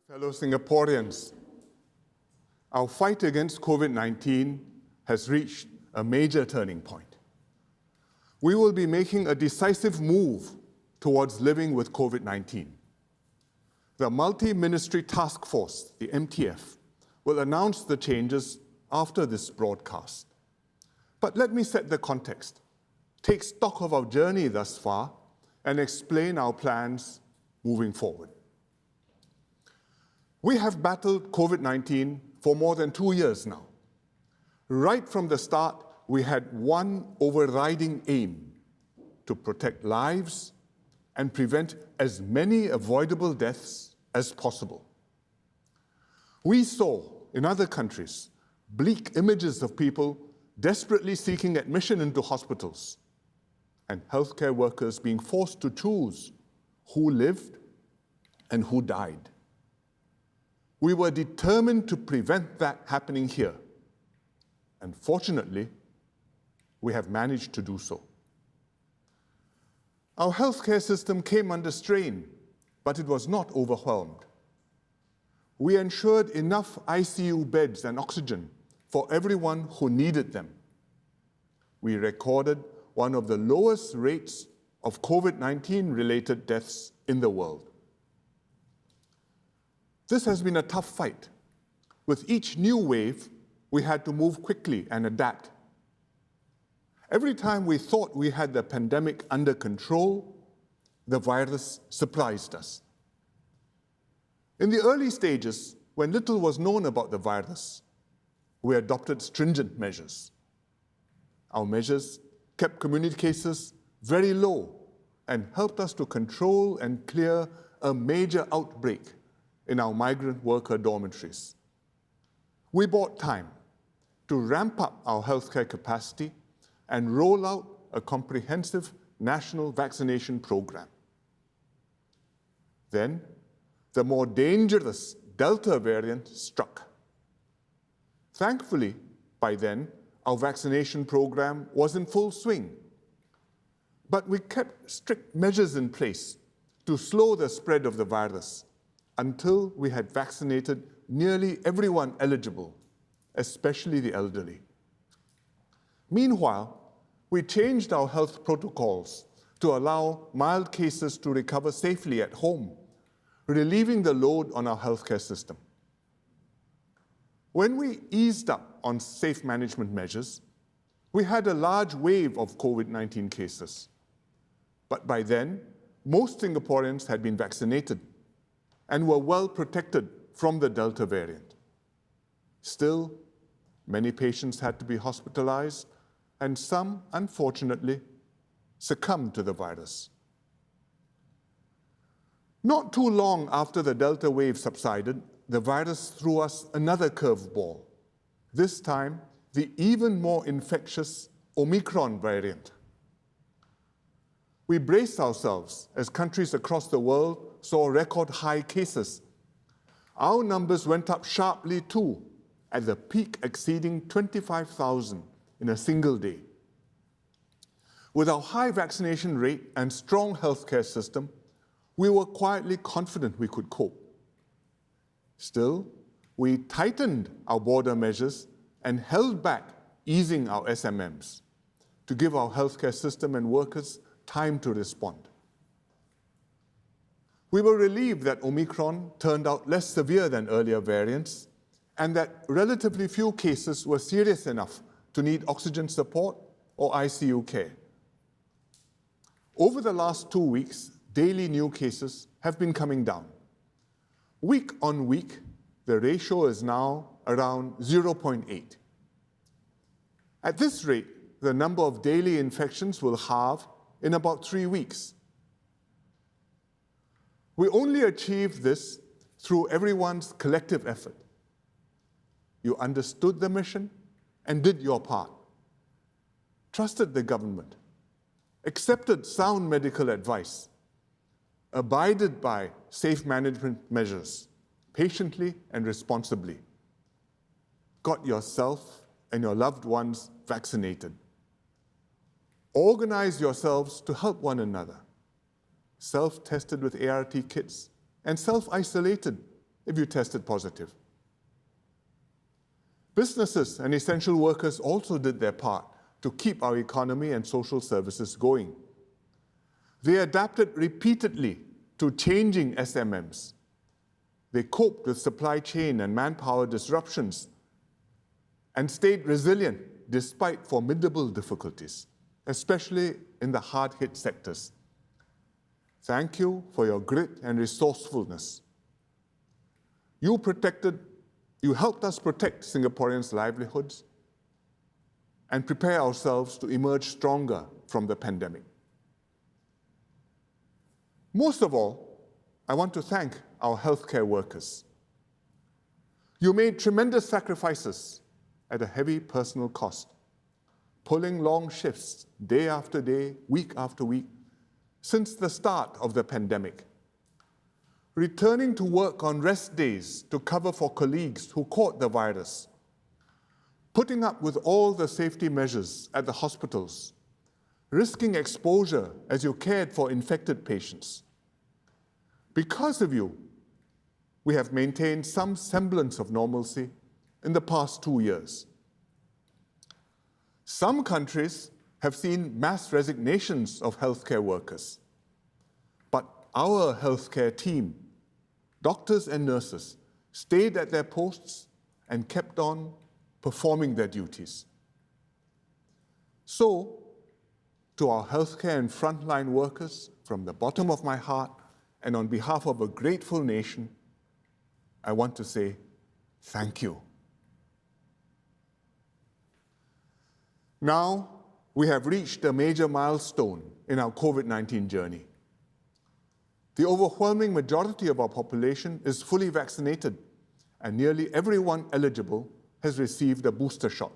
Fellow Singaporeans, our fight against COVID-19 has reached a major turning point. We will be making a decisive move towards living with COVID-19. The Multi-Ministry Task Force, the MTF, will announce the changes after this broadcast. But let me set the context, take stock of our journey thus far, and explain our plans moving forward. We have battled COVID-19 for more than 2 years now. Right from the start, we had one overriding aim: to protect lives and prevent as many avoidable deaths as possible. We saw in other countries bleak images of people desperately seeking admission into hospitals and healthcare workers being forced to choose who lived and who died. We were determined to prevent that happening here. And fortunately, we have managed to do so. Our healthcare system came under strain, but it was not overwhelmed. We ensured enough ICU beds and oxygen for everyone who needed them. We recorded one of the lowest rates of COVID-19 related deaths in the world. This has been a tough fight. With each new wave, we had to move quickly and adapt. Every time we thought we had the pandemic under control, the virus surprised us. In the early stages, when little was known about the virus, we adopted stringent measures. Our measures kept community cases very low and helped us to control and clear a major outbreak in our migrant worker dormitories. We bought time to ramp up our healthcare capacity and roll out a comprehensive national vaccination program. Then, the more dangerous Delta variant struck. Thankfully, by then, our vaccination program was in full swing. But we kept strict measures in place to slow the spread of the virus until we had vaccinated nearly everyone eligible, especially the elderly. Meanwhile, we changed our health protocols to allow mild cases to recover safely at home, relieving the load on our healthcare system. When we eased up on safe management measures, we had a large wave of COVID-19 cases. But by then, most Singaporeans had been vaccinated and were well protected from the Delta variant. Still, many patients had to be hospitalized, and some, unfortunately, succumbed to the virus. Not too long after the Delta wave subsided, the virus threw us another curveball, this time the even more infectious Omicron variant. We braced ourselves as countries across the world saw record high cases. Our numbers went up sharply too, at the peak exceeding 25,000 in a single day. With our high vaccination rate and strong healthcare system, we were quietly confident we could cope. Still, we tightened our border measures and held back easing our SMMs to give our healthcare system and workers time to respond. We were relieved that Omicron turned out less severe than earlier variants and that relatively few cases were serious enough to need oxygen support or ICU care. Over the last 2 weeks, daily new cases have been coming down. Week on week, the ratio is now around 0.8. At this rate, the number of daily infections will halve in about 3 weeks. We only achieved this through everyone's collective effort. You understood the mission and did your part. Trusted the government, accepted sound medical advice, abided by safe management measures, patiently and responsibly. Got yourself and your loved ones vaccinated. Organize yourselves to help one another. Self-tested with ART kits and self-isolated if you tested positive. Businesses and essential workers also did their part to keep our economy and social services going. They adapted repeatedly to changing SMMs. They coped with supply chain and manpower disruptions and stayed resilient despite formidable difficulties, especially in the hard-hit sectors. Thank you for your grit and resourcefulness. You helped us protect Singaporeans' livelihoods and prepare ourselves to emerge stronger from the pandemic. Most of all, I want to thank our healthcare workers. You made tremendous sacrifices at a heavy personal cost, pulling long shifts day after day, week after week, since the start of the pandemic. Returning to work on rest days to cover for colleagues who caught the virus, putting up with all the safety measures at the hospitals, risking exposure as you cared for infected patients. Because of you, we have maintained some semblance of normalcy in the past 2 years. Some countries have seen mass resignations of healthcare workers, but our healthcare team, doctors and nurses, stayed at their posts and kept on performing their duties. So, to our healthcare and frontline workers, from the bottom of my heart and on behalf of a grateful nation, I want to say thank you. Now, we have reached a major milestone in our COVID-19 journey. The overwhelming majority of our population is fully vaccinated, and nearly everyone eligible has received a booster shot.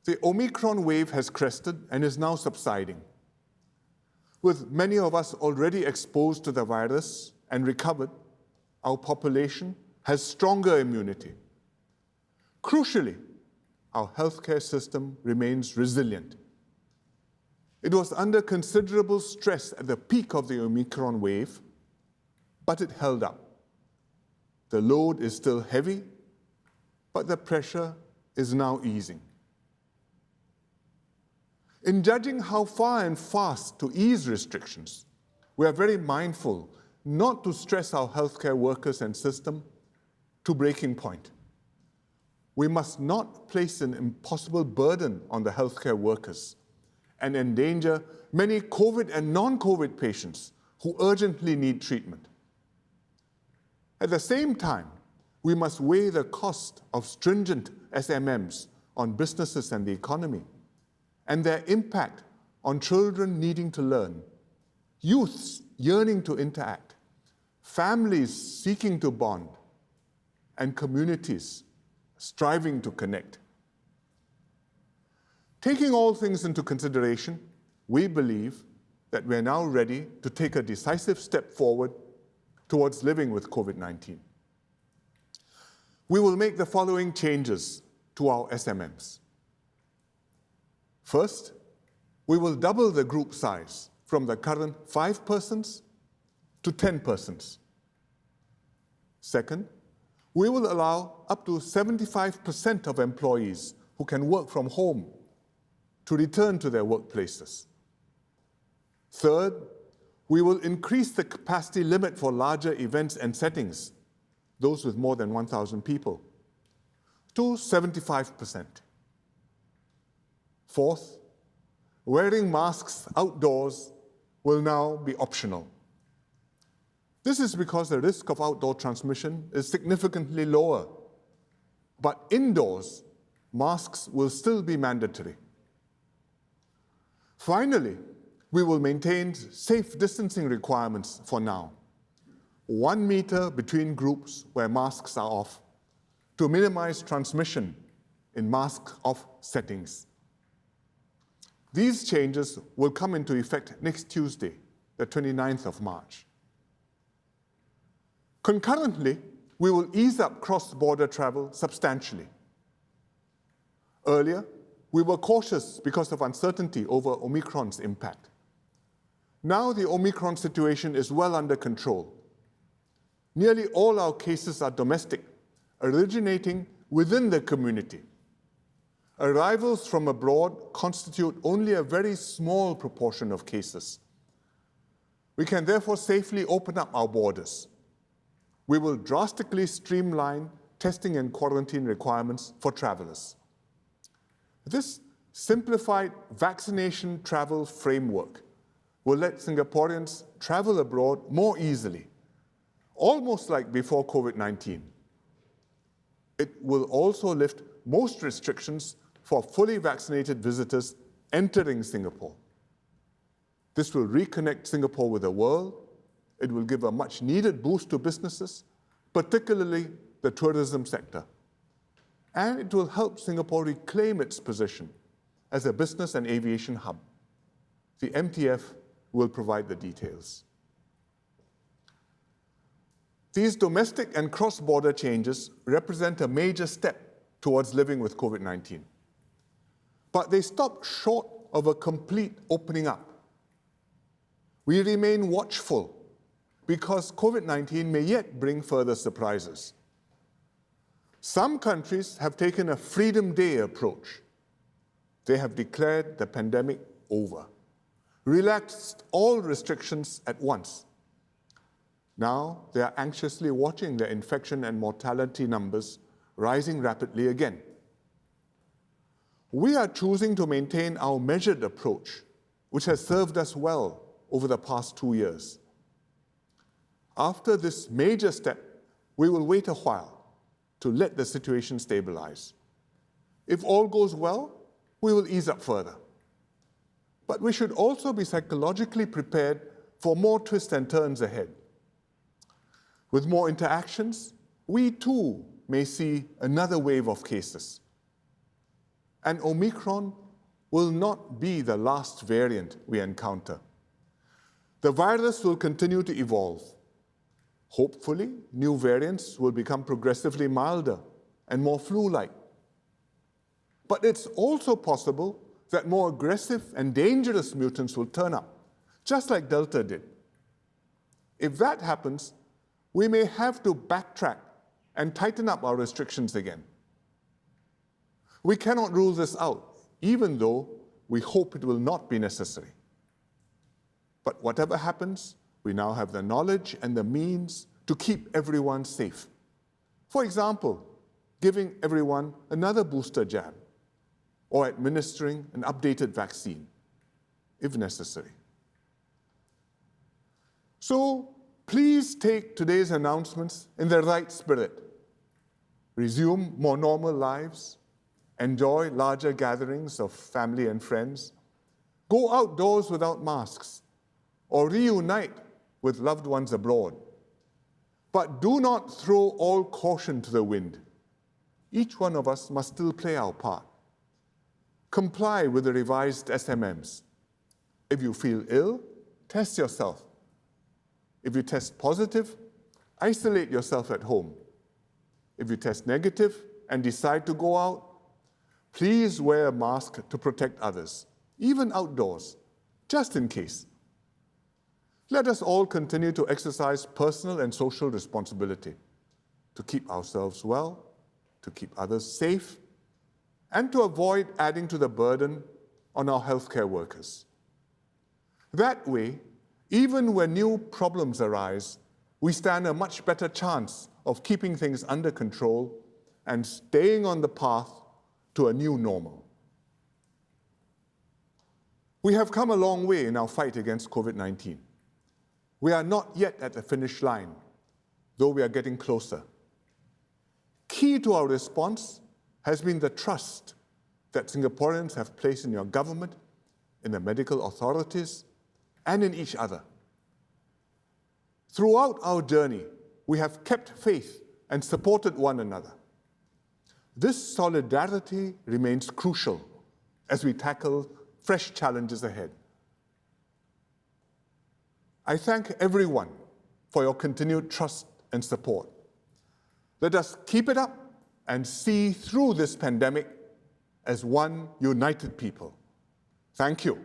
The Omicron wave has crested and is now subsiding. With many of us already exposed to the virus and recovered, our population has stronger immunity. Crucially, our healthcare system remains resilient. It was under considerable stress at the peak of the Omicron wave, but it held up. The load is still heavy, but the pressure is now easing. In judging how far and fast to ease restrictions, we are very mindful not to stress our healthcare workers and system to breaking point. We must not place an impossible burden on the healthcare workers and endanger many COVID and non-COVID patients who urgently need treatment. At the same time, we must weigh the cost of stringent SMMs on businesses and the economy, and their impact on children needing to learn, youths yearning to interact, families seeking to bond, and communities striving to connect. Taking all things into consideration, we believe that we are now ready to take a decisive step forward towards living with COVID-19. We will make the following changes to our SMMs. First, we will double the group size from the current 5 persons to 10 persons. Second, we will allow up to 75% of employees who can work from home to return to their workplaces. Third, we will increase the capacity limit for larger events and settings, those with more than 1,000 people, to 75%. Fourth, wearing masks outdoors will now be optional. This is because the risk of outdoor transmission is significantly lower, but indoors, masks will still be mandatory. Finally, we will maintain safe distancing requirements for now. 1 meter between groups where masks are off to minimize transmission in mask-off settings. These changes will come into effect next Tuesday, the 29th of March. Concurrently, we will ease up cross-border travel substantially. Earlier, we were cautious because of uncertainty over Omicron's impact. Now the Omicron situation is well under control. Nearly all our cases are domestic, originating within the community. Arrivals from abroad constitute only a very small proportion of cases. We can therefore safely open up our borders. We will drastically streamline testing and quarantine requirements for travelers. This simplified vaccination travel framework will let Singaporeans travel abroad more easily, almost like before COVID-19. It will also lift most restrictions for fully vaccinated visitors entering Singapore. This will reconnect Singapore with the world. It will give a much-needed boost to businesses, particularly the tourism sector. And it will help Singapore reclaim its position as a business and aviation hub. The MTF will provide the details. These domestic and cross-border changes represent a major step towards living with COVID-19. But they stop short of a complete opening up. We remain watchful because COVID-19 may yet bring further surprises. Some countries have taken a Freedom Day approach. They have declared the pandemic over, relaxed all restrictions at once. Now they are anxiously watching their infection and mortality numbers rising rapidly again. We are choosing to maintain our measured approach, which has served us well over the past 2 years. After this major step, we will wait a while to let the situation stabilize. If all goes well, we will ease up further. But we should also be psychologically prepared for more twists and turns ahead. With more interactions, we too may see another wave of cases. And Omicron will not be the last variant we encounter. The virus will continue to evolve. Hopefully, new variants will become progressively milder and more flu-like. But it's also possible that more aggressive and dangerous mutants will turn up, just like Delta did. If that happens, we may have to backtrack and tighten up our restrictions again. We cannot rule this out, even though we hope it will not be necessary. But whatever happens, we now have the knowledge and the means to keep everyone safe. For example, giving everyone another booster jab or administering an updated vaccine, if necessary. So please take today's announcements in the right spirit. Resume more normal lives, enjoy larger gatherings of family and friends, go outdoors without masks, or reunite with loved ones abroad. But do not throw all caution to the wind. Each one of us must still play our part. Comply with the revised SMMs. If you feel ill, test yourself. If you test positive, isolate yourself at home. If you test negative and decide to go out, please wear a mask to protect others, even outdoors, just in case. Let us all continue to exercise personal and social responsibility to keep ourselves well, to keep others safe, and to avoid adding to the burden on our healthcare workers. That way, even when new problems arise, we stand a much better chance of keeping things under control and staying on the path to a new normal. We have come a long way in our fight against COVID-19. We are not yet at the finish line, though we are getting closer. Key to our response has been the trust that Singaporeans have placed in your government, in the medical authorities, and in each other. Throughout our journey, we have kept faith and supported one another. This solidarity remains crucial as we tackle fresh challenges ahead. I thank everyone for your continued trust and support. Let us keep it up and see through this pandemic as one united people. Thank you.